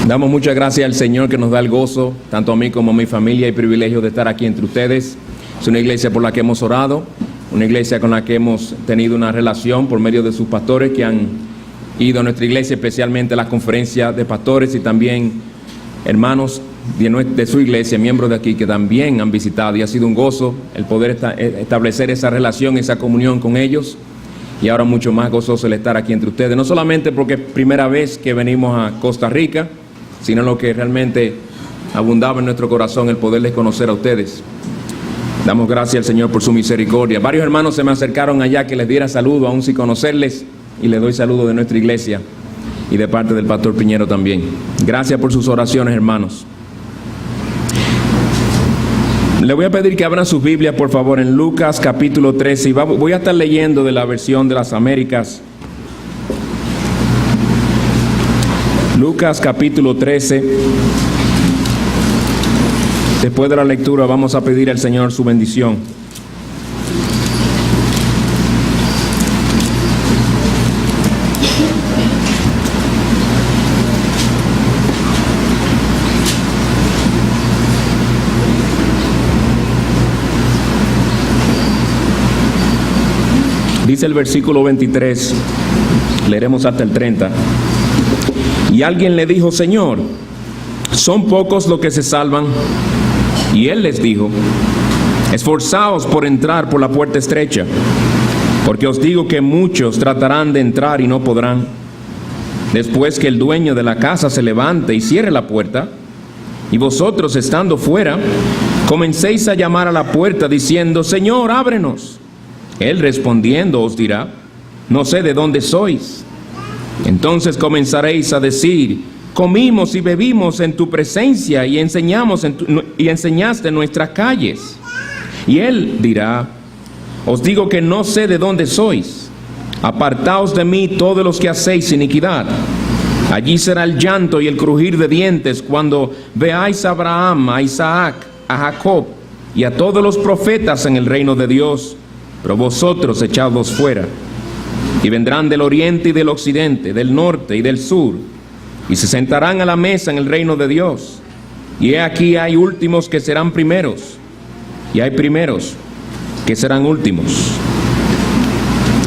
Damos muchas gracias al Señor que nos da el gozo, tanto a mí como a mi familia, y privilegio de estar aquí entre ustedes. Es una iglesia por la que hemos orado, una iglesia con la que hemos tenido una relación por medio de sus pastores que han ido a nuestra iglesia, especialmente a las conferencias de pastores, y también hermanos de su iglesia, miembros de aquí, que también han visitado, y ha sido un gozo el poder establecer esa relación, esa comunión con ellos. Y ahora mucho más gozoso el estar aquí entre ustedes, no solamente porque es primera vez que venimos a Costa Rica, sino lo que realmente abundaba en nuestro corazón, el poderles conocer a ustedes. Damos gracias al Señor por su misericordia. Varios hermanos se me acercaron allá que les diera saludo, aún sin conocerles, y les doy saludo de nuestra iglesia y de parte del pastor Piñero también. Gracias por sus oraciones, hermanos. Le voy a pedir que abran sus Biblias, por favor, en Lucas capítulo 13. Y voy a estar leyendo de la versión de las Américas. Lucas capítulo 13. Después de la lectura vamos a pedir al Señor su bendición. Dice el versículo 23, leeremos hasta el 30. Y alguien le dijo: Señor, ¿son pocos los que se salvan? Y él les dijo: esforzaos por entrar por la puerta estrecha, porque os digo que muchos tratarán de entrar y no podrán. Después que el dueño de la casa se levante y cierre la puerta, y vosotros estando fuera, comencéis a llamar a la puerta diciendo: Señor, ábrenos. Él respondiendo os dirá: no sé de dónde sois. Entonces comenzaréis a decir: comimos y bebimos en tu presencia y enseñaste en nuestras calles. Y él dirá: os digo que no sé de dónde sois. Apartaos de mí todos los que hacéis iniquidad. Allí será el llanto y el crujir de dientes cuando veáis a Abraham, a Isaac, a Jacob y a todos los profetas en el reino de Dios, pero vosotros echados fuera. Y vendrán del oriente y del occidente, del norte y del sur, y se sentarán a la mesa en el reino de Dios. Y he aquí hay últimos que serán primeros, y hay primeros que serán últimos.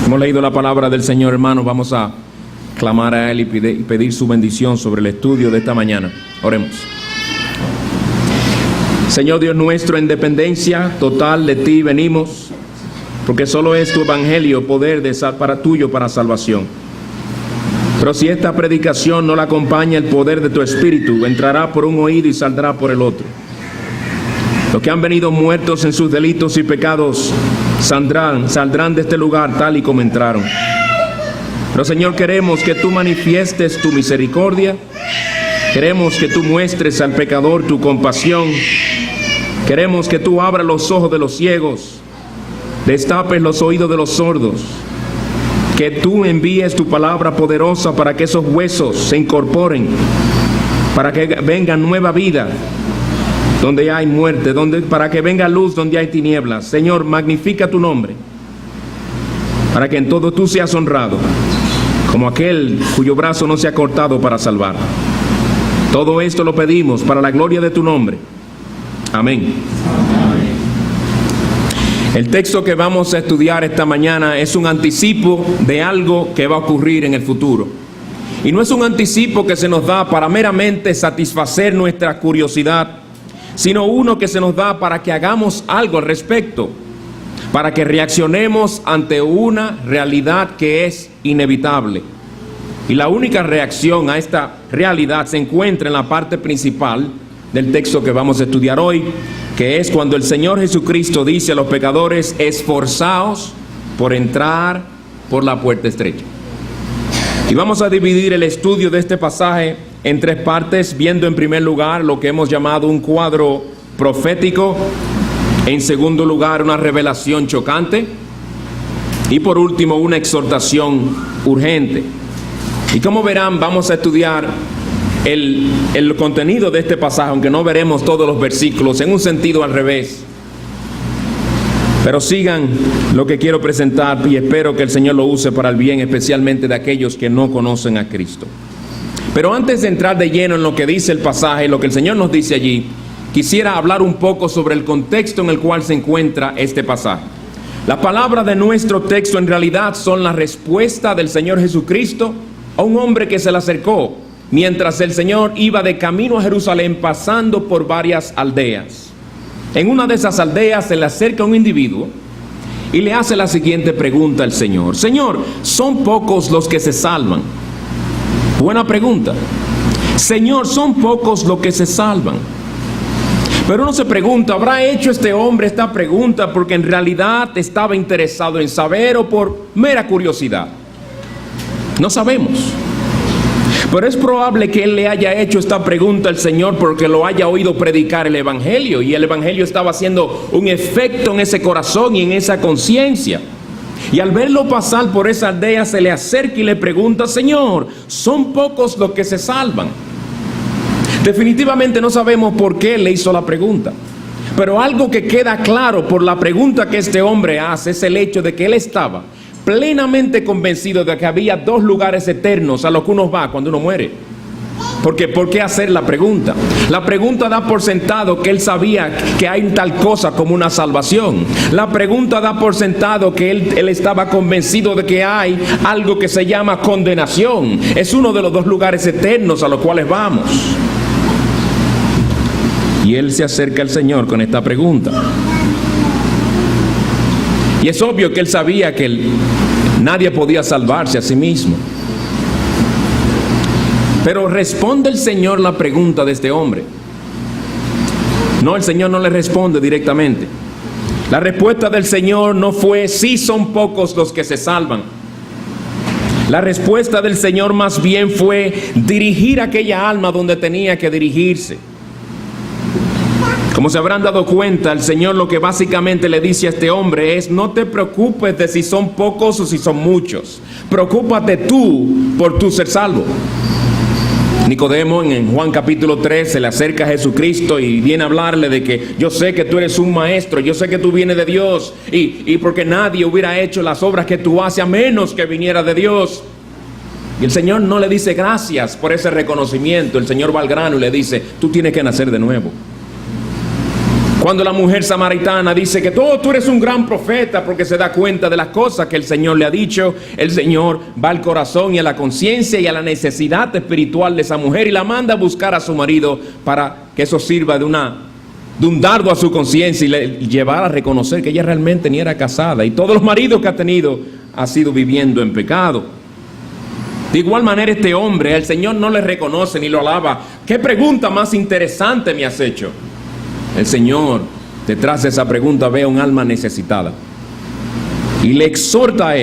Hemos leído la palabra del Señor, hermanos. Vamos a clamar a Él y pedir su bendición sobre el estudio de esta mañana. Oremos. Señor Dios nuestro, en dependencia total de ti venimos, porque solo es tu evangelio poder tuyo para salvación. Pero si esta predicación no la acompaña el poder de tu espíritu, entrará por un oído y saldrá por el otro. Los que han venido muertos en sus delitos y pecados saldrán de este lugar tal y como entraron. Pero Señor, queremos que tú manifiestes tu misericordia, queremos que tú muestres al pecador tu compasión, queremos que tú abras los ojos de los ciegos, destapes los oídos de los sordos, que tú envíes tu palabra poderosa para que esos huesos se incorporen, para que venga nueva vida donde hay muerte, para que venga luz donde hay tinieblas. Señor, magnifica tu nombre, para que en todo tú seas honrado, como aquel cuyo brazo no se ha cortado para salvar. Todo esto lo pedimos para la gloria de tu nombre. Amén. El texto que vamos a estudiar esta mañana es un anticipo de algo que va a ocurrir en el futuro. Y no es un anticipo que se nos da para meramente satisfacer nuestra curiosidad, sino uno que se nos da para que hagamos algo al respecto, para que reaccionemos ante una realidad que es inevitable. Y la única reacción a esta realidad se encuentra en la parte principal del texto que vamos a estudiar hoy, que es cuando el Señor Jesucristo dice a los pecadores: esforzaos por entrar por la puerta estrecha. Y vamos a dividir el estudio de este pasaje en tres partes, viendo en primer lugar lo que hemos llamado un cuadro profético, en segundo lugar una revelación chocante, y por último una exhortación urgente. Y como verán, vamos a estudiar el contenido de este pasaje, aunque no veremos todos los versículos, en un sentido al revés. Pero sigan lo que quiero presentar y espero que el Señor lo use para el bien, especialmente de aquellos que no conocen a Cristo. Pero antes de entrar de lleno en lo que dice el pasaje, lo que el Señor nos dice allí, quisiera hablar un poco sobre el contexto en el cual se encuentra este pasaje. Las palabras de nuestro texto en realidad son la respuesta del Señor Jesucristo a un hombre que se le acercó mientras el Señor iba de camino a Jerusalén pasando por varias aldeas. En una de esas aldeas se le acerca un individuo y le hace la siguiente pregunta al Señor: Señor, ¿son pocos los que se salvan? Buena pregunta. Señor, ¿son pocos los que se salvan? Pero uno se pregunta, ¿habrá hecho este hombre esta pregunta porque en realidad estaba interesado en saber o por mera curiosidad? No sabemos. Pero es probable que él le haya hecho esta pregunta al Señor porque lo haya oído predicar el Evangelio, y el Evangelio estaba haciendo un efecto en ese corazón y en esa conciencia. Y al verlo pasar por esa aldea se le acerca y le pregunta: Señor, ¿son pocos los que se salvan? Definitivamente no sabemos por qué le hizo la pregunta, pero algo que queda claro por la pregunta que este hombre hace es el hecho de que él estaba plenamente convencido de que había dos lugares eternos a los que uno va cuando uno muere. Porque ¿por qué hacer la pregunta? La pregunta da por sentado que él sabía que hay tal cosa como una salvación. La pregunta da por sentado que él estaba convencido de que hay algo que se llama condenación. Es uno de los dos lugares eternos a los cuales vamos. Y él se acerca al Señor con esta pregunta. Y es obvio que él sabía que nadie podía salvarse a sí mismo. Pero responde el Señor la pregunta de este hombre. No, el Señor no le responde directamente. La respuesta del Señor no fue: sí son pocos los que se salvan. La respuesta del Señor más bien fue dirigir aquella alma donde tenía que dirigirse. Como se habrán dado cuenta, el Señor lo que básicamente le dice a este hombre es: no te preocupes de si son pocos o si son muchos. Preocúpate tú por tu ser salvo. Nicodemo en Juan capítulo 3 se le acerca a Jesucristo y viene a hablarle de que yo sé que tú eres un maestro, yo sé que tú vienes de Dios, y porque nadie hubiera hecho las obras que tú haces a menos que viniera de Dios. Y el Señor no le dice gracias por ese reconocimiento. El Señor va al grano y le dice: tú tienes que nacer de nuevo. Cuando la mujer samaritana dice que tú eres un gran profeta porque se da cuenta de las cosas que el Señor le ha dicho, el Señor va al corazón y a la conciencia y a la necesidad espiritual de esa mujer y la manda a buscar a su marido para que eso sirva de un dardo a su conciencia y le llevar a reconocer que ella realmente ni era casada, y todos los maridos que ha tenido ha sido viviendo en pecado. De igual manera este hombre, el Señor no le reconoce ni lo alaba. ¿Qué pregunta más interesante me has hecho? El Señor, detrás de esa pregunta, ve a un alma necesitada y le exhorta a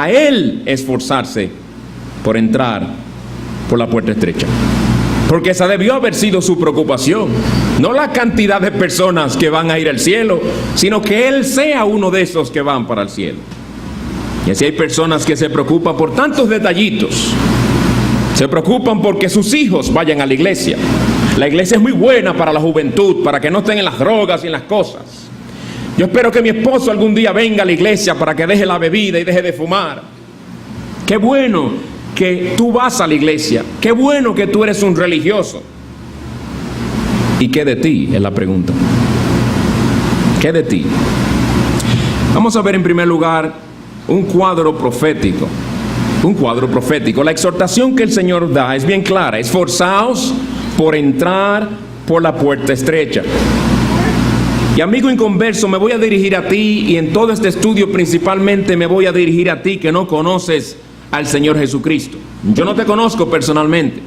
él esforzarse por entrar por la puerta estrecha, porque esa debió haber sido su preocupación, no la cantidad de personas que van a ir al cielo, sino que él sea uno de esos que van para el cielo. Y así hay personas que se preocupan por tantos detallitos. Se preocupan porque sus hijos vayan a la iglesia. La iglesia es muy buena para la juventud, para que no estén en las drogas y en las cosas. Yo espero que mi esposo algún día venga a la iglesia para que deje la bebida y deje de fumar. Qué bueno que tú vas a la iglesia. Qué bueno que tú eres un religioso. ¿Y qué de ti? Es la pregunta. ¿Qué de ti? Vamos a ver en primer lugar un cuadro profético. Un cuadro profético. La exhortación que el Señor da es bien clara: esforzaos por entrar por la puerta estrecha. Y amigo inconverso, me voy a dirigir a ti, y en todo este estudio principalmente me voy a dirigir a ti que no conoces al Señor Jesucristo. Yo no te conozco personalmente.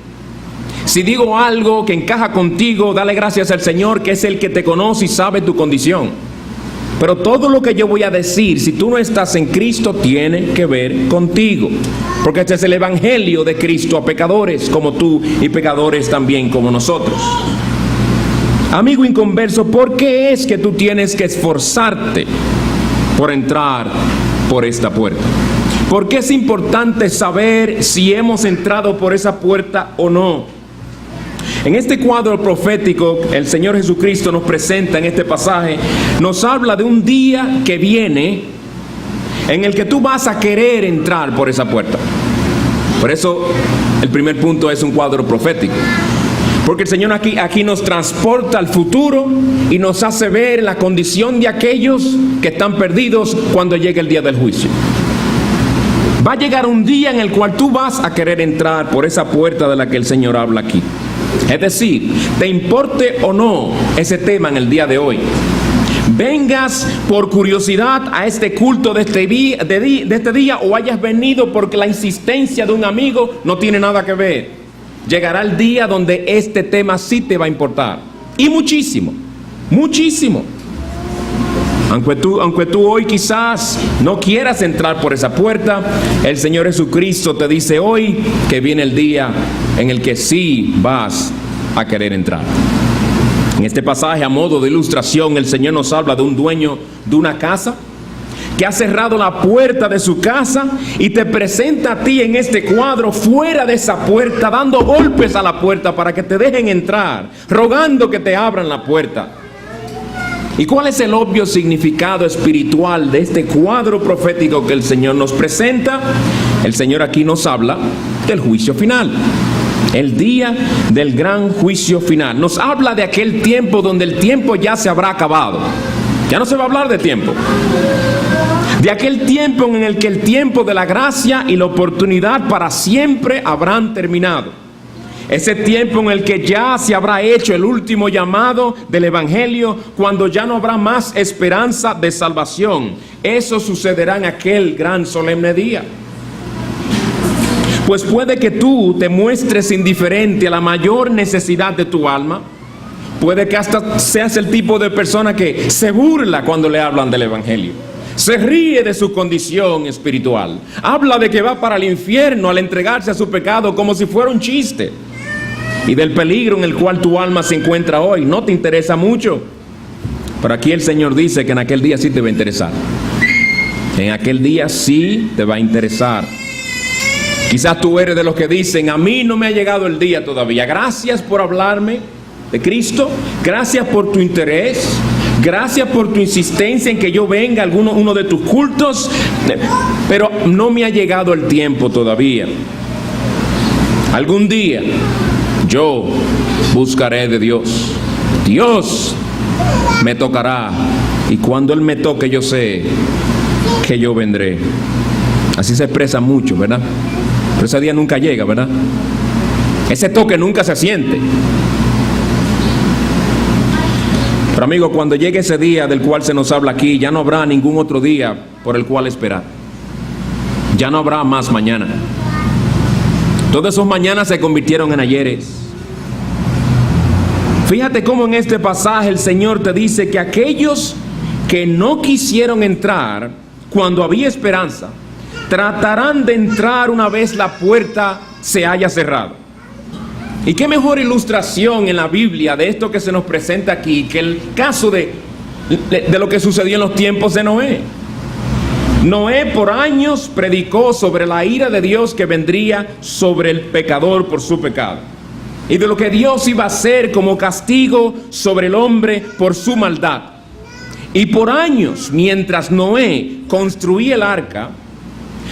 Si digo algo que encaja contigo, dale gracias al Señor, que es el que te conoce y sabe tu condición. Pero todo lo que yo voy a decir, si tú no estás en Cristo, tiene que ver contigo. Porque este es el evangelio de Cristo a pecadores como tú y pecadores también como nosotros. Amigo inconverso, ¿por qué es que tú tienes que esforzarte por entrar por esta puerta? ¿Por qué es importante saber si hemos entrado por esa puerta o no? En este cuadro profético, el Señor Jesucristo nos presenta en este pasaje, nos habla de un día que viene en el que tú vas a querer entrar por esa puerta. Por eso el primer punto es un cuadro profético. Porque el Señor aquí nos transporta al futuro y nos hace ver la condición de aquellos que están perdidos cuando llegue el día del juicio. Va a llegar un día en el cual tú vas a querer entrar por esa puerta de la que el Señor habla aquí. Es decir, te importe o no ese tema en el día de hoy, vengas por curiosidad a este culto de este día o hayas venido porque la insistencia de un amigo, no tiene nada que ver. Llegará el día donde este tema sí te va a importar. Y muchísimo, muchísimo. Aunque tú hoy quizás no quieras entrar por esa puerta, el Señor Jesucristo te dice hoy que viene el día en el que sí vas a querer entrar. En este pasaje, a modo de ilustración, el Señor nos habla de un dueño de una casa que ha cerrado la puerta de su casa y te presenta a ti en este cuadro fuera de esa puerta, dando golpes a la puerta para que te dejen entrar, rogando que te abran la puerta. ¿Y cuál es el obvio significado espiritual de este cuadro profético que el Señor nos presenta? El Señor aquí nos habla del juicio final. El día del gran juicio final. Nos habla de aquel tiempo donde el tiempo ya se habrá acabado. Ya no se va a hablar de tiempo. De aquel tiempo en el que el tiempo de la gracia y la oportunidad para siempre habrán terminado. Ese tiempo en el que ya se habrá hecho el último llamado del Evangelio, cuando ya no habrá más esperanza de salvación. Eso sucederá en aquel gran solemne día. Pues puede que tú te muestres indiferente a la mayor necesidad de tu alma. Puede que hasta seas el tipo de persona que se burla cuando le hablan del Evangelio. Se ríe de su condición espiritual. Habla de que va para el infierno al entregarse a su pecado como si fuera un chiste. Y del peligro en el cual tu alma se encuentra hoy. No te interesa mucho. Pero aquí el Señor dice que en aquel día sí te va a interesar. En aquel día sí te va a interesar. Quizás tú eres de los que dicen: a mí no me ha llegado el día todavía. Gracias por hablarme de Cristo. Gracias por tu interés. Gracias por tu insistencia en que yo venga a uno de tus cultos. Pero no me ha llegado el tiempo todavía. Algún día yo buscaré de Dios. Dios me tocará. Y cuando Él me toque, yo sé que yo vendré. Así se expresa mucho, ¿verdad? Pero ese día nunca llega, ¿verdad? Ese toque nunca se siente. Pero amigo, cuando llegue ese día del cual se nos habla aquí, ya no habrá ningún otro día por el cual esperar. Ya no habrá más mañana. Todos esos mañanas se convirtieron en ayeres. Fíjate cómo en este pasaje el Señor te dice que aquellos que no quisieron entrar cuando había esperanza, tratarán de entrar una vez la puerta se haya cerrado. Y qué mejor ilustración en la Biblia de esto que se nos presenta aquí que el caso de lo que sucedió en los tiempos de Noé. Noé por años predicó sobre la ira de Dios que vendría sobre el pecador por su pecado. Y de lo que Dios iba a hacer como castigo sobre el hombre por su maldad. Y por años, mientras Noé construía el arca,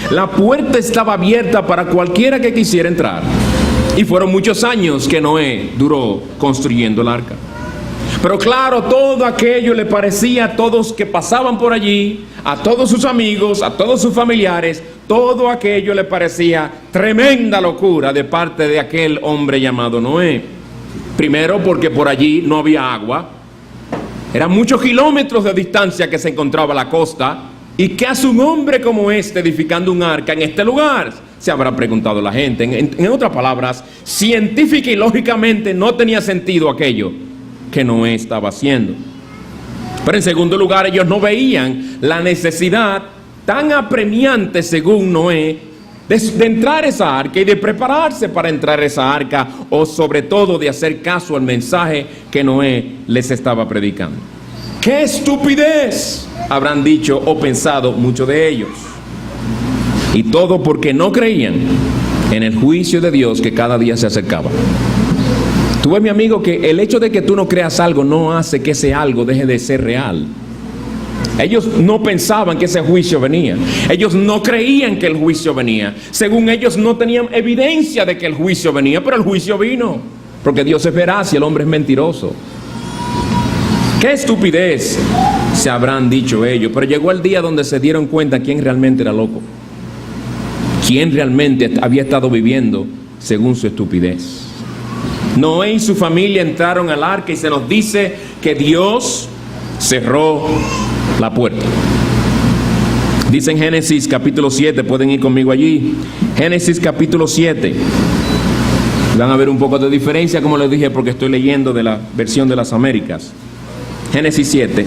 la puerta estaba abierta para cualquiera que quisiera entrar. Y fueron muchos años que Noé duró construyendo el arca. Pero claro, todo aquello le parecía a todos que pasaban por allí, a todos sus amigos, a todos sus familiares, todo aquello le parecía tremenda locura de parte de aquel hombre llamado Noé. Primero porque por allí no había agua. Eran muchos kilómetros de distancia que se encontraba la costa. ¿Y qué hace un hombre como este edificando un arca en este lugar? Se habrá preguntado la gente. En otras palabras, científica y lógicamente no tenía sentido aquello que Noé estaba haciendo. Pero en segundo lugar, ellos no veían la necesidad tan apremiante, según Noé, de entrar a esa arca y de prepararse para entrar a esa arca, o sobre todo de hacer caso al mensaje que Noé les estaba predicando. ¡Qué estupidez!, habrán dicho o pensado muchos de ellos. Y todo porque no creían en el juicio de Dios que cada día se acercaba. Tú ves, mi amigo, que el hecho de que tú no creas algo no hace que ese algo deje de ser real. Ellos no pensaban que ese juicio venía. Ellos no creían que el juicio venía. Según ellos no tenían evidencia de que el juicio venía, pero el juicio vino. Porque Dios es veraz y el hombre es mentiroso. ¡Qué estupidez!, se habrán dicho ellos. Pero llegó el día donde se dieron cuenta quién realmente era loco. Quién realmente había estado viviendo según su estupidez. Noé y su familia entraron al arca y se nos dice que Dios cerró la puerta. Dice en Génesis capítulo 7, pueden ir conmigo allí. Génesis capítulo 7. Van a ver un poco de diferencia, como les dije, porque estoy leyendo de la versión de las Américas. Génesis 7.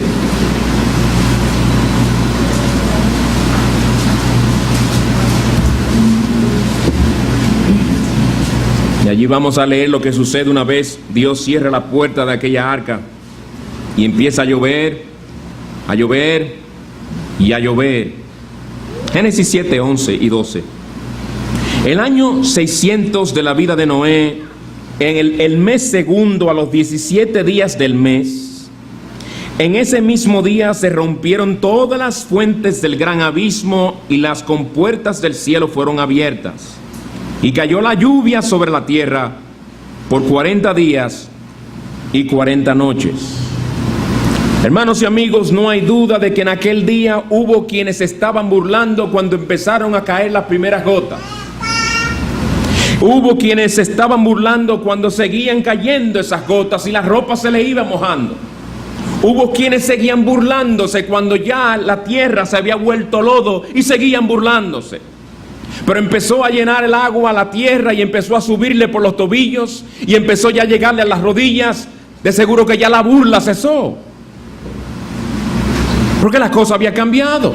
Y allí vamos a leer lo que sucede una vez Dios cierra la puerta de aquella arca y empieza a llover y a llover. Génesis 7, 11 y 12. El año 600 de la vida de Noé, en el mes segundo, a los 17 días del mes, en ese mismo día se rompieron todas las fuentes del gran abismo y las compuertas del cielo fueron abiertas. Y cayó la lluvia sobre la tierra por 40 días y 40 noches. Hermanos y amigos, no hay duda de que en aquel día hubo quienes estaban burlando cuando empezaron a caer las primeras gotas. Hubo quienes estaban burlando cuando seguían cayendo esas gotas y la ropa se le iba mojando. Hubo quienes seguían burlándose cuando ya la tierra se había vuelto lodo y seguían burlándose. Pero empezó a llenar el agua a la tierra y empezó a subirle por los tobillos y empezó ya a llegarle a las rodillas. De seguro que ya la burla cesó, porque la cosa había cambiado.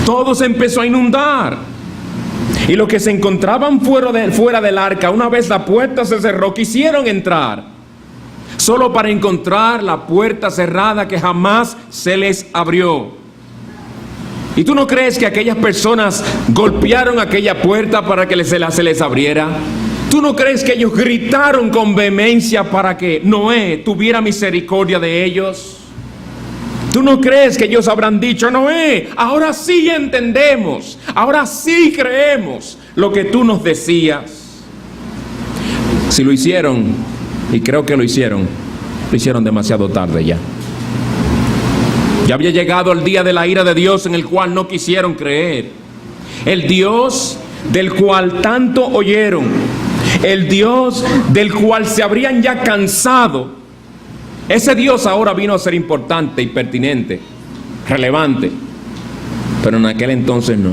Todo se empezó a inundar. Y los que se encontraban fuera del arca, una vez la puerta se cerró, quisieron entrar, solo para encontrar la puerta cerrada que jamás se les abrió. ¿Y tú no crees que aquellas personas golpearon aquella puerta para que se les abriera? ¿Tú no crees que ellos gritaron con vehemencia para que Noé tuviera misericordia de ellos? ¿Tú no crees que ellos habrán dicho: Noé, ahora sí entendemos, ahora sí creemos lo que tú nos decías? Si lo hicieron, y creo que lo hicieron demasiado tarde ya. Ya había llegado el día de la ira de Dios, en el cual no quisieron creer. El Dios del cual tanto oyeron, el Dios del cual se habrían ya cansado, ese Dios ahora vino a ser importante y pertinente, relevante, pero en aquel entonces no.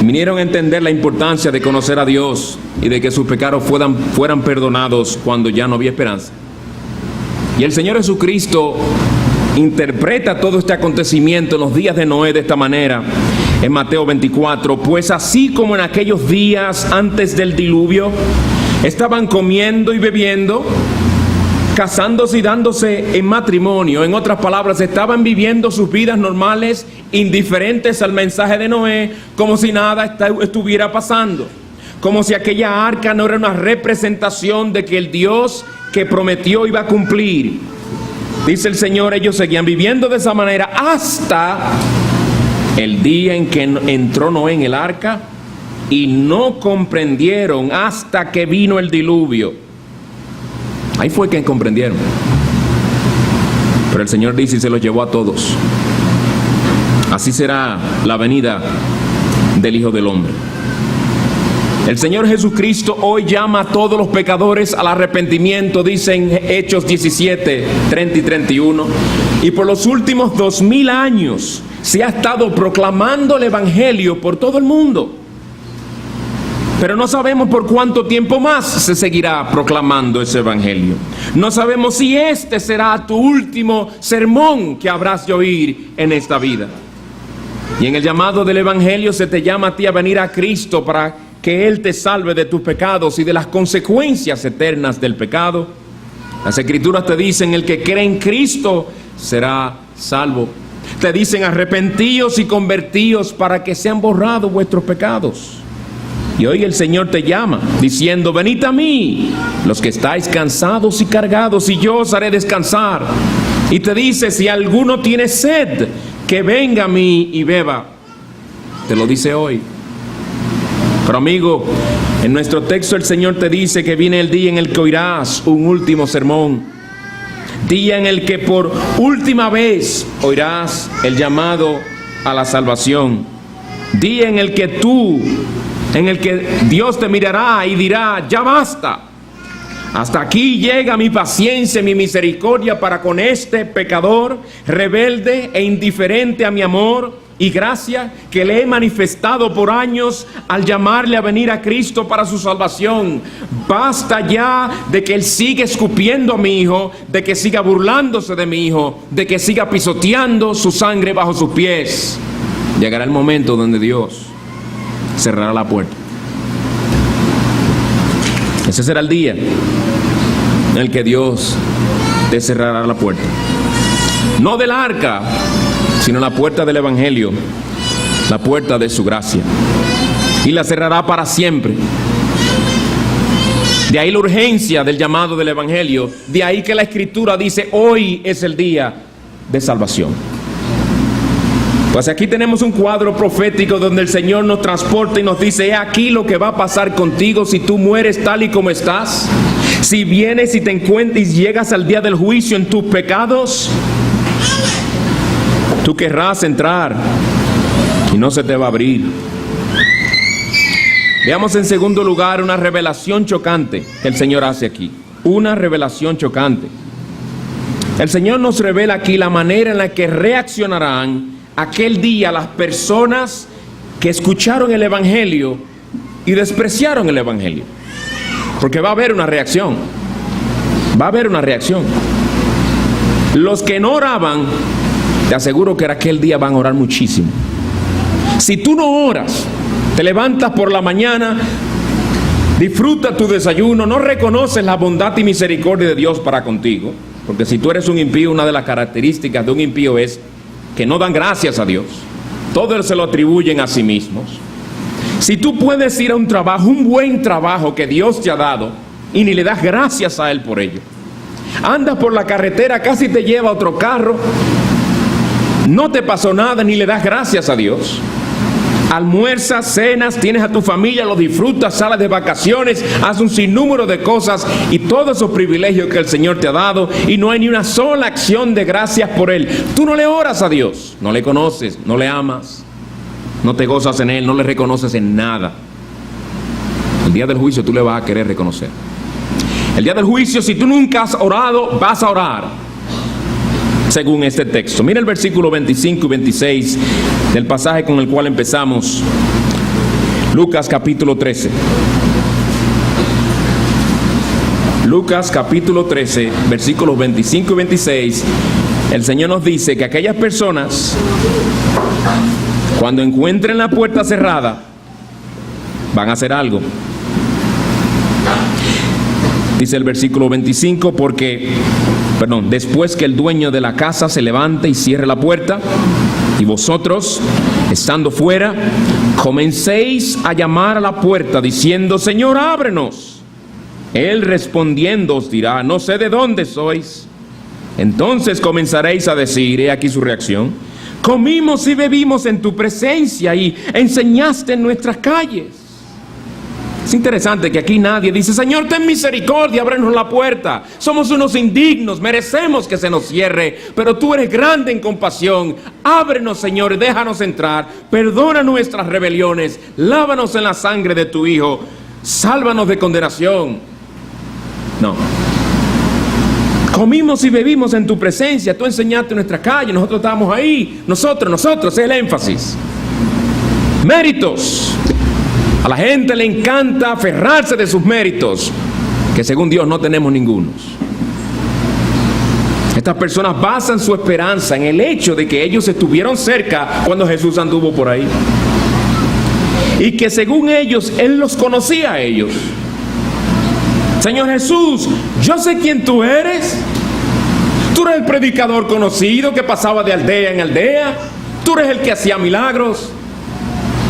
Vinieron a entender la importancia de conocer a Dios y de que sus pecados fueran perdonados cuando ya no había esperanza. Y el Señor Jesucristo interpreta todo este acontecimiento en los días de Noé de esta manera, en Mateo 24: pues así como en aquellos días antes del diluvio, estaban comiendo y bebiendo, casándose y dándose en matrimonio. En otras palabras, estaban viviendo sus vidas normales, indiferentes al mensaje de Noé, como si nada estuviera pasando, como si aquella arca no era una representación de que el Dios que prometió iba a cumplir. Dice el Señor, ellos seguían viviendo de esa manera hasta el día en que entró Noé en el arca, y no comprendieron hasta que vino el diluvio. Ahí fue que comprendieron. Pero el Señor dice y se los llevó a todos. Así será la venida del Hijo del Hombre. El Señor Jesucristo hoy llama a todos los pecadores al arrepentimiento, dice en Hechos 17, 30 y 31. Y por los últimos 2000 años se ha estado proclamando el Evangelio por todo el mundo. Pero no sabemos por cuánto tiempo más se seguirá proclamando ese Evangelio. No sabemos si este será tu último sermón que habrás de oír en esta vida. Y en el llamado del Evangelio se te llama a ti a venir a Cristo para que Él te salve de tus pecados y de las consecuencias eternas del pecado. Las Escrituras te dicen: el que cree en Cristo será salvo. Te dicen: arrepentíos y convertíos para que sean borrados vuestros pecados. Y hoy el Señor te llama, diciendo: venid a mí, los que estáis cansados y cargados, y yo os haré descansar. Y te dice: si alguno tiene sed, que venga a mí y beba. Te lo dice hoy. Pero amigo, en nuestro texto el Señor te dice que viene el día en el que oirás un último sermón. Día en el que por última vez oirás el llamado a la salvación. Día en el que Dios te mirará y dirá: ya basta. Hasta aquí llega mi paciencia y mi misericordia para con este pecador, rebelde e indiferente a mi amor y gracia que le he manifestado por años al llamarle a venir a Cristo para su salvación. Basta ya de que él siga escupiendo a mi hijo, de que siga burlándose de mi hijo, de que siga pisoteando su sangre bajo sus pies. Llegará el momento donde Dios cerrará la puerta. Ese será el día en el que Dios te cerrará la puerta. No del arca, sino la puerta del Evangelio, la puerta de su gracia. Y la cerrará para siempre. De ahí la urgencia del llamado del Evangelio. De ahí que la Escritura dice: hoy es el día de salvación. Pues aquí tenemos un cuadro profético donde el Señor nos transporta y nos dice: he aquí lo que va a pasar contigo si tú mueres tal y como estás. Si vienes y te encuentras y llegas al día del juicio en tus pecados, tú querrás entrar y no se te va a abrir. Veamos en segundo lugar una revelación chocante que el Señor hace aquí. Una revelación chocante. El Señor nos revela aquí la manera en la que reaccionarán aquel día las personas que escucharon el Evangelio y despreciaron el Evangelio. Porque va a haber una reacción. Va a haber una reacción. Los que no oraban, te aseguro que aquel día van a orar muchísimo. Si tú no oras, te levantas por la mañana, disfrutas tu desayuno, no reconoces la bondad y misericordia de Dios para contigo. Porque si tú eres un impío, una de las características de un impío es que no dan gracias a Dios. Todos se lo atribuyen a sí mismos. Si tú puedes ir a un trabajo, un buen trabajo que Dios te ha dado, y ni le das gracias a Él por ello. Andas por la carretera, casi te lleva otro carro, no te pasó nada, ni le das gracias a Dios. Almuerzas, cenas, tienes a tu familia, lo disfrutas, sales de vacaciones, haces un sinnúmero de cosas y todos esos privilegios que el Señor te ha dado, y no hay ni una sola acción de gracias por Él. Tú no le oras a Dios, no le conoces, no le amas, no te gozas en Él, no le reconoces en nada. El día del juicio tú le vas a querer reconocer. El día del juicio, si tú nunca has orado, vas a orar. Según este texto. Mira el versículo 25 y 26 del pasaje con el cual empezamos. Lucas capítulo 13. Lucas capítulo 13, versículos 25 y 26. El Señor nos dice que aquellas personas, cuando encuentren la puerta cerrada, van a hacer algo. Dice el versículo 25, después que el dueño de la casa se levante y cierre la puerta, y vosotros, estando fuera, comencéis a llamar a la puerta, diciendo: Señor, ábrenos. Él respondiendo os dirá: no sé de dónde sois. Entonces comenzaréis a decir, he aquí su reacción: comimos y bebimos en tu presencia y enseñaste en nuestras calles. Es interesante que aquí nadie dice: Señor, ten misericordia, ábrenos la puerta. Somos unos indignos, merecemos que se nos cierre, pero tú eres grande en compasión. Ábrenos, Señor, y déjanos entrar. Perdona nuestras rebeliones, lávanos en la sangre de tu Hijo, sálvanos de condenación. No. Comimos y bebimos en tu presencia, tú enseñaste en nuestra calle, nosotros estábamos ahí. Nosotros, es el énfasis. Méritos. A la gente le encanta aferrarse de sus méritos, que según Dios no tenemos ningunos. Estas personas basan su esperanza en el hecho de que ellos estuvieron cerca cuando Jesús anduvo por ahí, y que según ellos, Él los conocía a ellos. Señor Jesús, yo sé quién tú eres. Tú eres el predicador conocido que pasaba de aldea en aldea. Tú eres el que hacía milagros.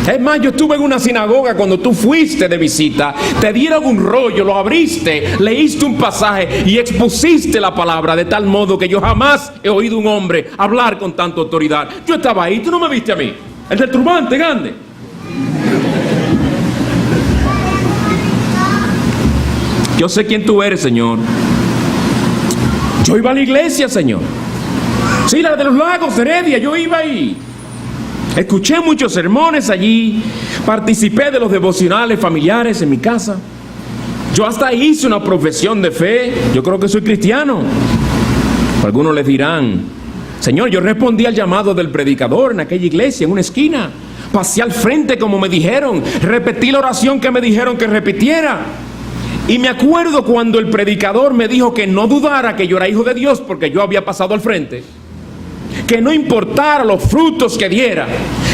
Es más, yo estuve en una sinagoga cuando tú fuiste de visita, te dieron un rollo, lo abriste, leíste un pasaje y expusiste la palabra de tal modo que yo jamás he oído un hombre hablar con tanta autoridad. Yo estaba ahí, tú no me viste a mí, el del turbante grande. Yo sé quién tú eres, Señor. Yo iba a la iglesia, Señor. Sí, la de los Lagos, Heredia, yo iba ahí. Escuché muchos sermones allí, participé de los devocionales familiares en mi casa. Yo hasta hice una profesión de fe. Yo creo que soy cristiano. Algunos les dirán: Señor, yo respondí al llamado del predicador en aquella iglesia, en una esquina. Pasé al frente como me dijeron, repetí la oración que me dijeron que repitiera. Y me acuerdo cuando el predicador me dijo que no dudara que yo era hijo de Dios porque yo había pasado al frente. Que no importara los frutos que diera,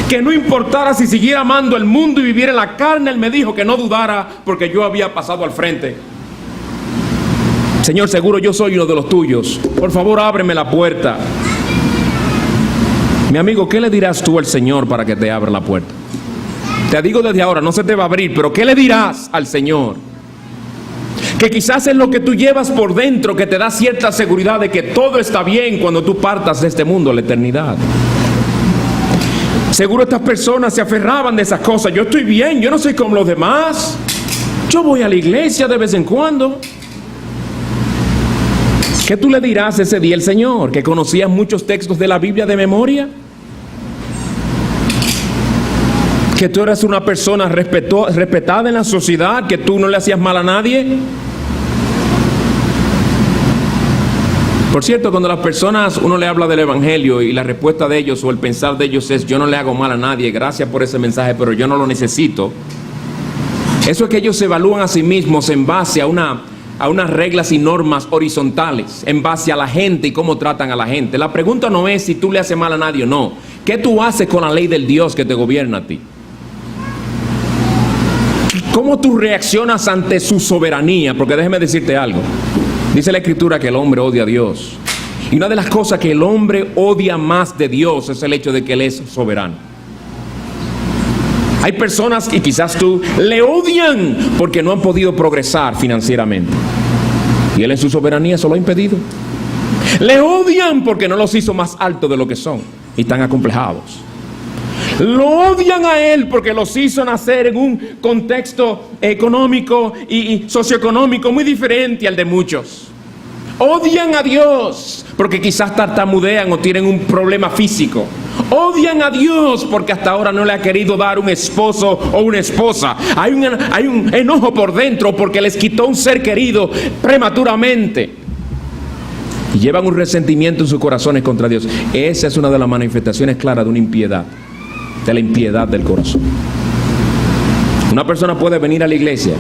que no importara si siguiera amando el mundo y viviera en la carne. Él me dijo que no dudara porque yo había pasado al frente. Señor, seguro yo soy uno de los tuyos. Por favor, ábreme la puerta. Mi amigo, ¿qué le dirás tú al Señor para que te abra la puerta? Te digo desde ahora, no se te va a abrir, pero ¿qué le dirás al Señor? Que quizás es lo que tú llevas por dentro que te da cierta seguridad de que todo está bien cuando tú partas de este mundo a la eternidad. Seguro estas personas se aferraban de esas cosas. Yo estoy bien, yo no soy como los demás. Yo voy a la iglesia de vez en cuando. ¿Qué tú le dirás ese día al Señor? ¿Que conocías muchos textos de la Biblia de memoria? ¿Que tú eras una persona respetada en la sociedad? ¿Que tú no le hacías mal a nadie? Por cierto, cuando las personas, uno le habla del evangelio y la respuesta de ellos o el pensar de ellos es: yo no le hago mal a nadie, gracias por ese mensaje, pero yo no lo necesito. Eso es que ellos se evalúan a sí mismos en base a unas reglas y normas horizontales, en base a la gente y cómo tratan a la gente. La pregunta no es si tú le haces mal a nadie o no. ¿Qué tú haces con la ley del Dios que te gobierna a ti? ¿Cómo tú reaccionas ante su soberanía? Porque déjeme decirte algo. Dice la Escritura que el hombre odia a Dios. Y una de las cosas que el hombre odia más de Dios es el hecho de que Él es soberano. Hay personas, y quizás tú, le odian porque no han podido progresar financieramente. Y Él en su soberanía se lo ha impedido. Le odian porque no los hizo más altos de lo que son y están acomplejados. Lo odian a Él porque los hizo nacer en un contexto económico y socioeconómico muy diferente al de muchos. Odian a Dios porque quizás tartamudean o tienen un problema físico. Odian a Dios porque hasta ahora no le ha querido dar un esposo o una esposa. Hay un enojo por dentro porque les quitó un ser querido prematuramente. Y llevan un resentimiento en sus corazones contra Dios. Esa es una de las manifestaciones claras de una impiedad. De la impiedad del corazón. Una persona puede venir a la iglesia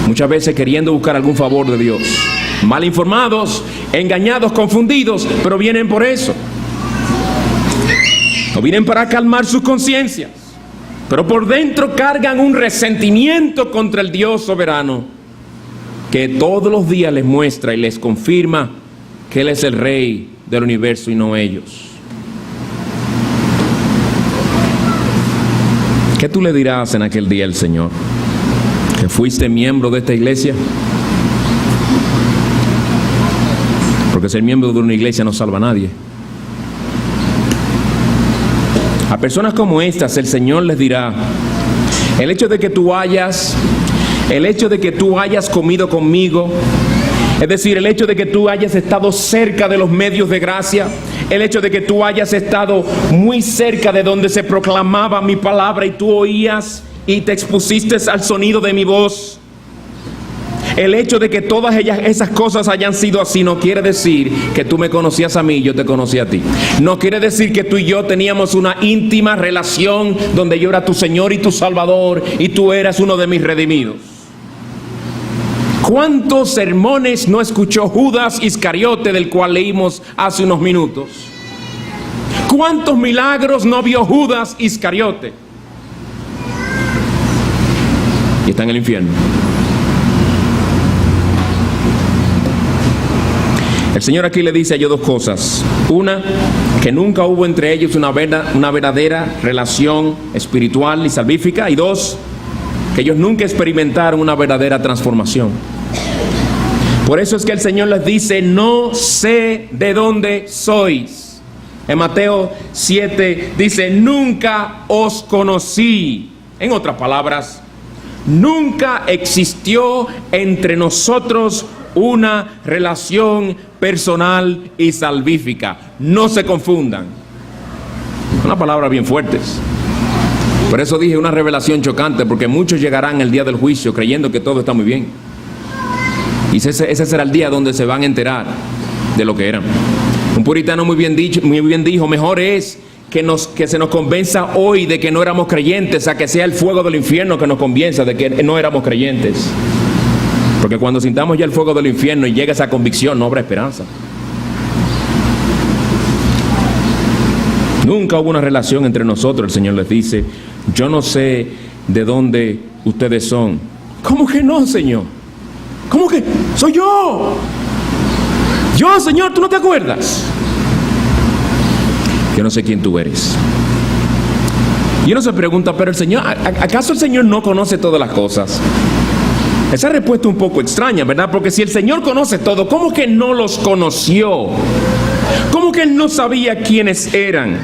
muchas veces queriendo buscar algún favor de Dios, mal informados, engañados, confundidos, pero vienen por eso. No vienen para calmar sus conciencias, pero por dentro cargan un resentimiento contra el Dios soberano que todos los días les muestra y les confirma que Él es el Rey del universo y no ellos. ¿Qué tú le dirás en aquel día al Señor? ¿Que fuiste miembro de esta iglesia? Porque ser miembro de una iglesia no salva a nadie. A personas como estas el Señor les dirá: el hecho de que tú hayas comido conmigo, es decir, el hecho de que tú hayas estado cerca de los medios de gracia, el hecho de que tú hayas estado muy cerca de donde se proclamaba mi palabra y tú oías y te expusiste al sonido de mi voz, el hecho de que todas esas cosas hayan sido así no quiere decir que tú me conocías a mí y yo te conocí a ti. No quiere decir que tú y yo teníamos una íntima relación donde yo era tu Señor y tu Salvador y tú eras uno de mis redimidos. ¿Cuántos sermones no escuchó Judas Iscariote, del cual leímos hace unos minutos? ¿Cuántos milagros no vio Judas Iscariote? Y está en el infierno. El Señor aquí le dice a ellos dos cosas. Una, que nunca hubo entre ellos una verdadera relación espiritual y salvífica. Y dos, que ellos nunca experimentaron una verdadera transformación. Por eso es que el Señor les dice: no sé de dónde sois. En Mateo 7 dice: nunca os conocí. En otras palabras, nunca existió entre nosotros una relación personal y salvífica. No se confundan. Una palabra bien fuertes. Por eso dije una revelación chocante, porque muchos llegarán el día del juicio creyendo que todo está muy bien. Y ese será el día donde se van a enterar de lo que eran. Un puritano muy bien dijo: mejor es que se nos convenza hoy de que no éramos creyentes, a que sea el fuego del infierno que nos convenza de que no éramos creyentes. Porque cuando sintamos ya el fuego del infierno y llegue esa convicción, no habrá esperanza. Nunca hubo una relación entre nosotros. El Señor les dice: yo no sé de dónde ustedes son. ¿Cómo que no, Señor? ¿Cómo que? ¡Soy yo! Yo, Señor, ¿tú no te acuerdas? Yo no sé quién tú eres. Y uno se pregunta: pero el Señor, ¿acaso el Señor no conoce todas las cosas? Esa respuesta es un poco extraña, ¿verdad? Porque si el Señor conoce todo, ¿cómo que no los conoció? ¿Cómo que Él no sabía quiénes eran?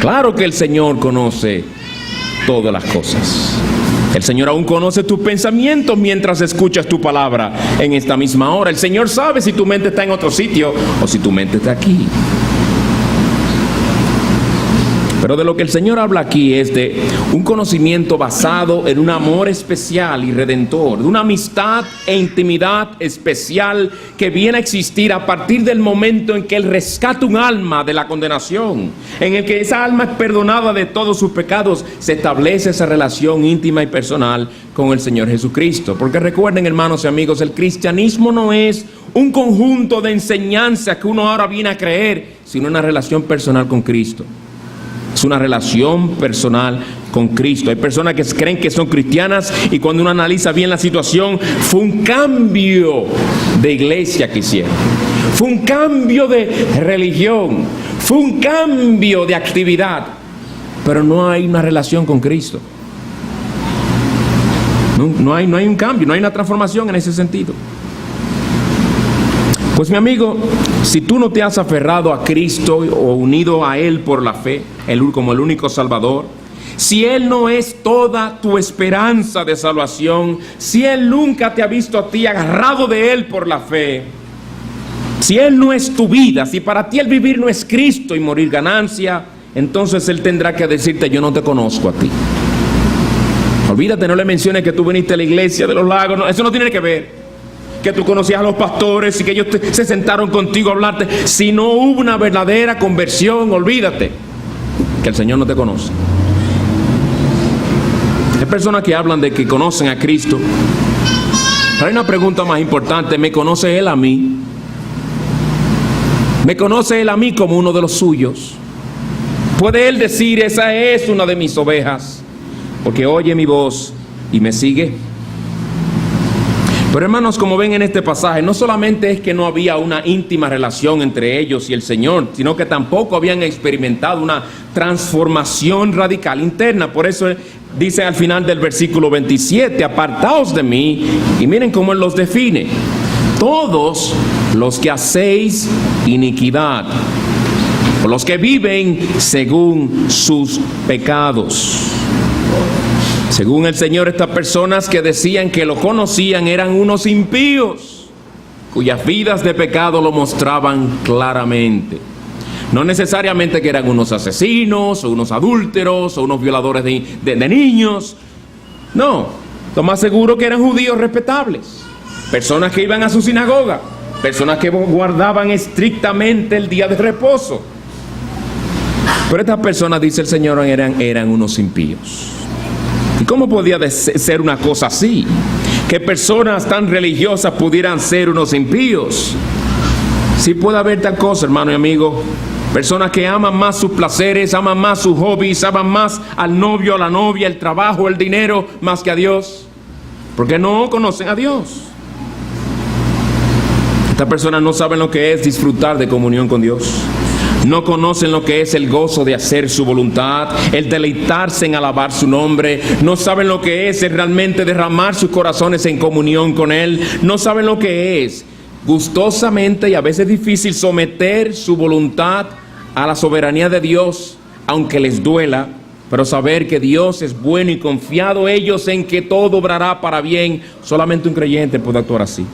Claro que el Señor conoce todas las cosas. El Señor aún conoce tus pensamientos mientras escuchas tu palabra en esta misma hora. El Señor sabe si tu mente está en otro sitio o si tu mente está aquí. Pero de lo que el Señor habla aquí es de un conocimiento basado en un amor especial y redentor, de una amistad e intimidad especial que viene a existir a partir del momento en que Él rescata un alma de la condenación, en el que esa alma es perdonada de todos sus pecados. Se establece esa relación íntima y personal con el Señor Jesucristo. Porque recuerden, hermanos y amigos, el cristianismo no es un conjunto de enseñanzas que uno ahora viene a creer, sino una relación personal con Cristo. Es una relación personal con Cristo. Hay personas que creen que son cristianas y cuando uno analiza bien la situación, fue un cambio de iglesia que hicieron. Fue un cambio de religión. Fue un cambio de actividad. Pero no hay una relación con Cristo. No hay un cambio, no hay una transformación en ese sentido. Pues mi amigo, si tú no te has aferrado a Cristo o unido a Él por la fe, como el único Salvador, si Él no es toda tu esperanza de salvación, si Él nunca te ha visto a ti agarrado de Él por la fe, si Él no es tu vida, si para ti el vivir no es Cristo y morir ganancia, entonces Él tendrá que decirte: yo no te conozco a ti. Olvídate, no le menciones que tú viniste a la iglesia de los Lagos, no, eso no tiene que ver. Que tú conocías a los pastores y que ellos se sentaron contigo a hablarte. Si no hubo una verdadera conversión, olvídate que el Señor no te conoce. Hay personas que hablan de que conocen a Cristo, pero hay una pregunta más importante: ¿me conoce Él a mí? ¿Me conoce Él a mí como uno de los suyos? ¿Puede Él decir: esa es una de mis ovejas, porque oye mi voz y me sigue? Pero hermanos, como ven en este pasaje, no solamente es que no había una íntima relación entre ellos y el Señor, sino que tampoco habían experimentado una transformación radical interna. Por eso dice al final del versículo 27, apartaos de mí, y miren cómo Él los define: todos los que hacéis iniquidad, o los que viven según sus pecados. Según el Señor, estas personas que decían que lo conocían eran unos impíos, cuyas vidas de pecado lo mostraban claramente. No necesariamente que eran unos asesinos, o unos adúlteros, o unos violadores de niños. No, lo más seguro que eran judíos respetables, personas que iban a su sinagoga, personas que guardaban estrictamente el día de reposo. Pero estas personas, dice el Señor, eran unos impíos. ¿Y cómo podía ser una cosa así? Que personas tan religiosas pudieran ser unos impíos. Sí puede haber tal cosa, hermano y amigo. Personas que aman más sus placeres, aman más sus hobbies, aman más al novio, a la novia, el trabajo, el dinero, más que a Dios. Porque no conocen a Dios. Estas personas no saben lo que es disfrutar de comunión con Dios. No conocen lo que es el gozo de hacer su voluntad, el deleitarse en alabar su nombre. No saben lo que es el realmente derramar sus corazones en comunión con Él. No saben lo que es gustosamente y a veces difícil someter su voluntad a la soberanía de Dios, aunque les duela, pero saber que Dios es bueno y confiado ellos en que todo obrará para bien. Solamente un creyente puede actuar así.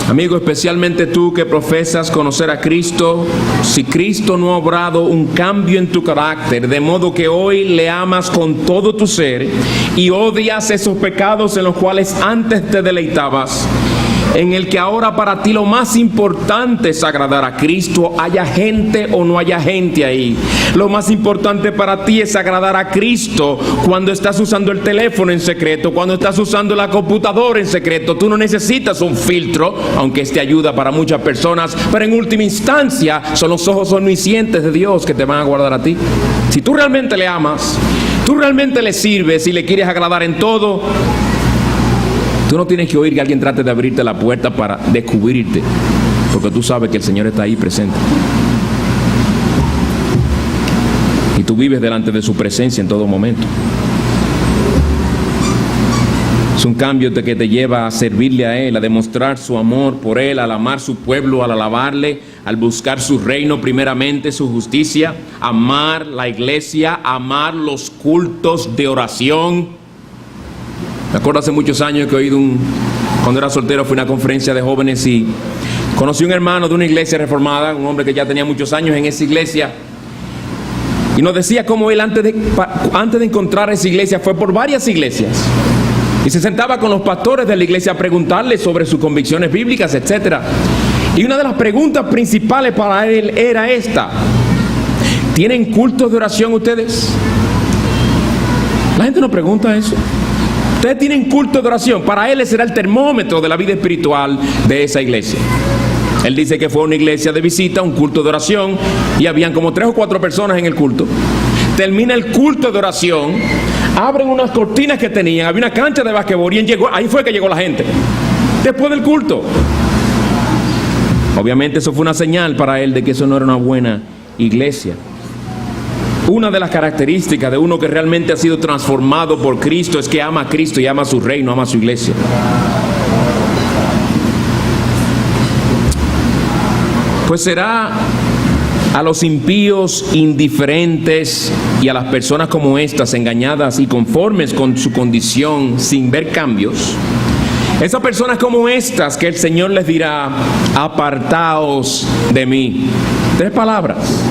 Amigo, especialmente tú que profesas conocer a Cristo, si Cristo no ha obrado un cambio en tu carácter, de modo que hoy le amas con todo tu ser y odias esos pecados en los cuales antes te deleitabas, en el que ahora para ti lo más importante es agradar a Cristo, haya gente o no haya gente ahí. Lo más importante para ti es agradar a Cristo cuando estás usando el teléfono en secreto, cuando estás usando la computadora en secreto. Tú no necesitas un filtro, aunque este ayuda para muchas personas, pero en última instancia son los ojos omniscientes de Dios que te van a guardar a ti. Si tú realmente le amas, tú realmente le sirves y le quieres agradar en todo, tú no tienes que oír que alguien trate de abrirte la puerta para descubrirte, porque tú sabes que el Señor está ahí presente. Y tú vives delante de su presencia en todo momento. Es un cambio que te lleva a servirle a Él, a demostrar su amor por Él, al amar su pueblo, al alabarle, al buscar su reino primeramente, su justicia, amar la iglesia, amar los cultos de oración. Me acuerdo hace muchos años que cuando era soltero fui a una conferencia de jóvenes y conocí un hermano de una iglesia reformada, un hombre que ya tenía muchos años en esa iglesia, y nos decía cómo él antes de encontrar esa iglesia fue por varias iglesias y se sentaba con los pastores de la iglesia a preguntarles sobre sus convicciones bíblicas, etc. Y una de las preguntas principales para él era esta: ¿tienen cultos de oración ustedes? La gente no pregunta eso. Ustedes tienen culto de oración. Para él ese era el termómetro de la vida espiritual de esa iglesia. Él dice que fue una iglesia de visita, un culto de oración, y habían como 3 o 4 personas en el culto. Termina el culto de oración, abren unas cortinas que tenían, había una cancha de basquetbol y ahí fue que llegó la gente, después del culto. Obviamente eso fue una señal para él de que eso no era una buena iglesia. Una de las características de uno que realmente ha sido transformado por Cristo es que ama a Cristo y ama a su reino, ama a su iglesia. Pues será a los impíos indiferentes y a las personas como estas, engañadas y conformes con su condición sin ver cambios, esas personas como estas que el Señor les dirá: apartaos de mí. 3 palabras: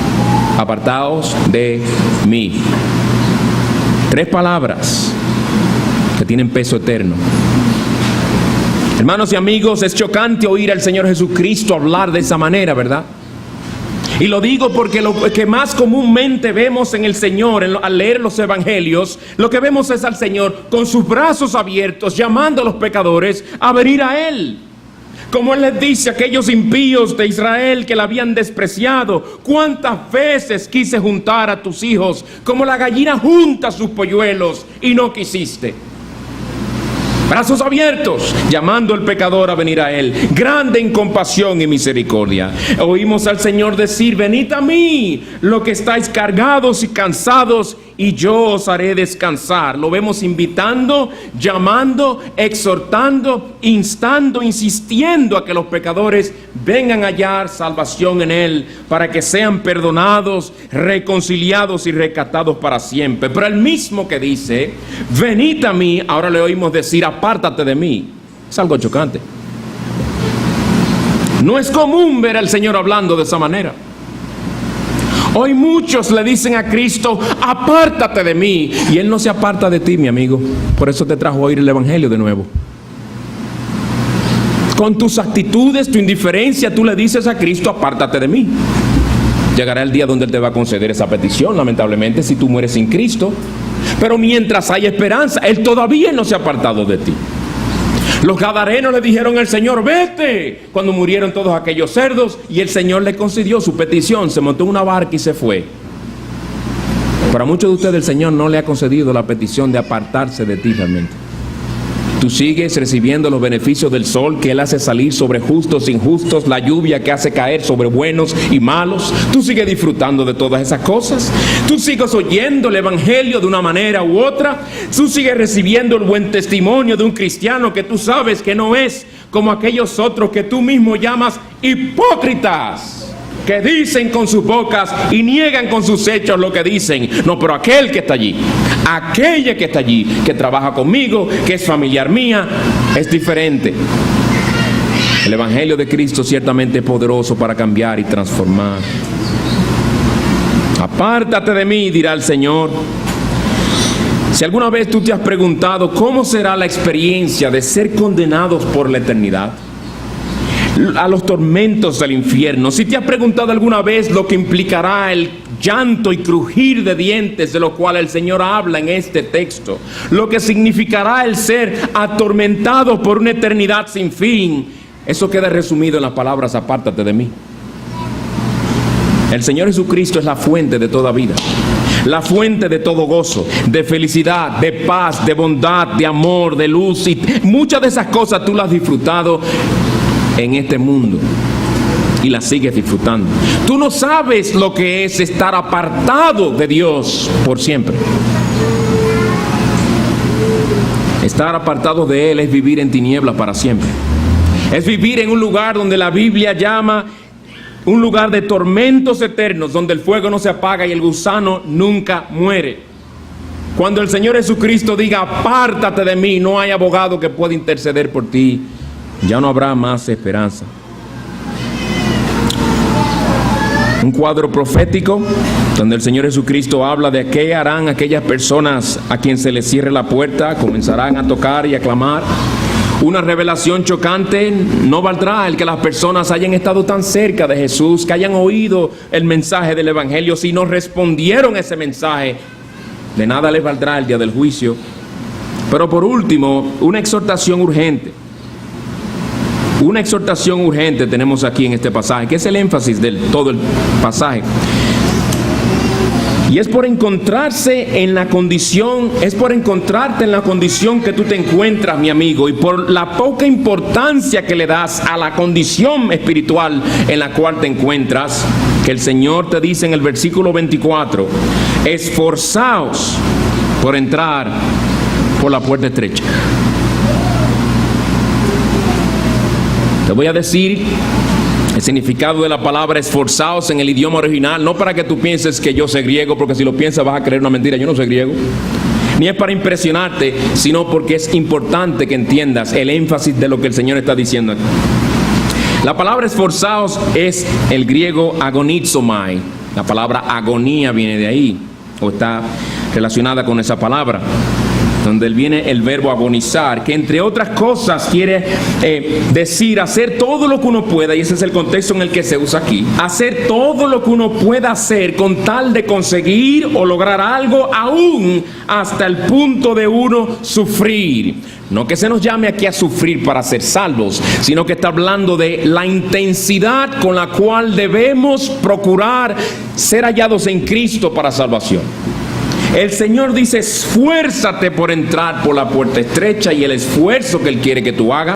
apartaos de mí. 3 palabras que tienen peso eterno. Hermanos y amigos, es chocante oír al Señor Jesucristo hablar de esa manera, ¿verdad? Y lo digo porque lo que más comúnmente vemos en el Señor, al leer los evangelios, lo que vemos es al Señor con sus brazos abiertos, llamando a los pecadores a venir a Él. Como Él les dice a aquellos impíos de Israel que la habían despreciado: ¿cuántas veces quise juntar a tus hijos como la gallina junta sus polluelos y no quisiste? Brazos abiertos, llamando al pecador a venir a Él, grande en compasión y misericordia. Oímos al Señor decir: venid a mí, los que estáis cargados y cansados, y yo os haré descansar. Lo vemos invitando, llamando, exhortando, instando, insistiendo a que los pecadores vengan a hallar salvación en Él, para que sean perdonados, reconciliados y rescatados para siempre. Pero el mismo que dice: venid a mí, ahora le oímos decir: apártate de mí. Es algo chocante. No es común ver al Señor hablando de esa manera. Hoy muchos le dicen a Cristo: apártate de mí, y Él no se aparta de ti, mi amigo. Por eso te trajo a oír el evangelio de nuevo. Con tus actitudes, tu indiferencia, tú le dices a Cristo: apártate de mí. Llegará el día donde Él te va a conceder esa petición, lamentablemente, si tú mueres sin Cristo. Pero mientras hay esperanza, Él todavía no se ha apartado de ti. Los gadarenos le dijeron al Señor: vete, cuando murieron todos aquellos cerdos, y el Señor le concedió su petición, se montó en una barca y se fue. Para muchos de ustedes el Señor no le ha concedido la petición de apartarse de ti realmente. Tú sigues recibiendo los beneficios del sol que Él hace salir sobre justos e injustos, la lluvia que hace caer sobre buenos y malos. Tú sigues disfrutando de todas esas cosas. Tú sigues oyendo el evangelio de una manera u otra. Tú sigues recibiendo el buen testimonio de un cristiano que tú sabes que no es como aquellos otros que tú mismo llamas hipócritas, que dicen con sus bocas y niegan con sus hechos lo que dicen. No, pero aquel que está allí, aquella que está allí, que trabaja conmigo, que es familiar mía, es diferente. El evangelio de Cristo ciertamente es poderoso para cambiar y transformar. Apártate de mí, dirá el Señor. Si alguna vez tú te has preguntado cómo será la experiencia de ser condenados por la eternidad, a los tormentos del infierno, si te has preguntado alguna vez lo que implicará el llanto y crujir de dientes de lo cual el Señor habla en este texto, lo que significará el ser atormentados por una eternidad sin fin, eso queda resumido en las palabras: apártate de mí. El Señor Jesucristo es la fuente de toda vida, la fuente de todo gozo, de felicidad, de paz, de bondad, de amor, de luz, y muchas de esas cosas tú las has disfrutado en este mundo y la sigues disfrutando. Tú no sabes lo que es estar apartado de Dios por siempre. Estar apartado de Él es vivir en tinieblas para siempre. Es vivir en un lugar donde la Biblia llama un lugar de tormentos eternos, donde el fuego no se apaga y el gusano nunca muere. Cuando el Señor Jesucristo diga: apártate de mí, no hay abogado que pueda interceder por ti. Ya no habrá más esperanza. Un cuadro profético donde el Señor Jesucristo habla de qué harán aquellas personas a quien se les cierre la puerta. Comenzarán a tocar y a clamar. Una revelación chocante: no valdrá el que las personas hayan estado tan cerca de Jesús, que hayan oído el mensaje del evangelio, si no respondieron a ese mensaje. De nada les valdrá el día del juicio. Pero por último, una exhortación urgente. Una exhortación urgente tenemos aquí en este pasaje, que es el énfasis de todo el pasaje. Y es por encontrarse en la condición, es por encontrarte en la condición que tú te encuentras, mi amigo, y por la poca importancia que le das a la condición espiritual en la cual te encuentras, que el Señor te dice en el versículo 24: esforzaos por entrar por la puerta estrecha. Te voy a decir el significado de la palabra esforzaos en el idioma original, no para que tú pienses que yo sé griego, porque si lo piensas vas a creer una mentira. Yo no sé griego, ni es para impresionarte, sino porque es importante que entiendas el énfasis de lo que el Señor está diciendo aquí. La palabra esforzaos es el griego agonizomai. La palabra agonía viene de ahí, o está relacionada con esa palabra, donde viene el verbo agonizar, que entre otras cosas quiere decir hacer todo lo que uno pueda, y ese es el contexto en el que se usa aquí. Hacer todo lo que uno pueda hacer con tal de conseguir o lograr algo, aún hasta el punto de uno sufrir. No que se nos llame aquí a sufrir para ser salvos, sino que está hablando de la intensidad con la cual debemos procurar ser hallados en Cristo para salvación. El Señor dice: esfuérzate por entrar por la puerta estrecha, y el esfuerzo que Él quiere que tú hagas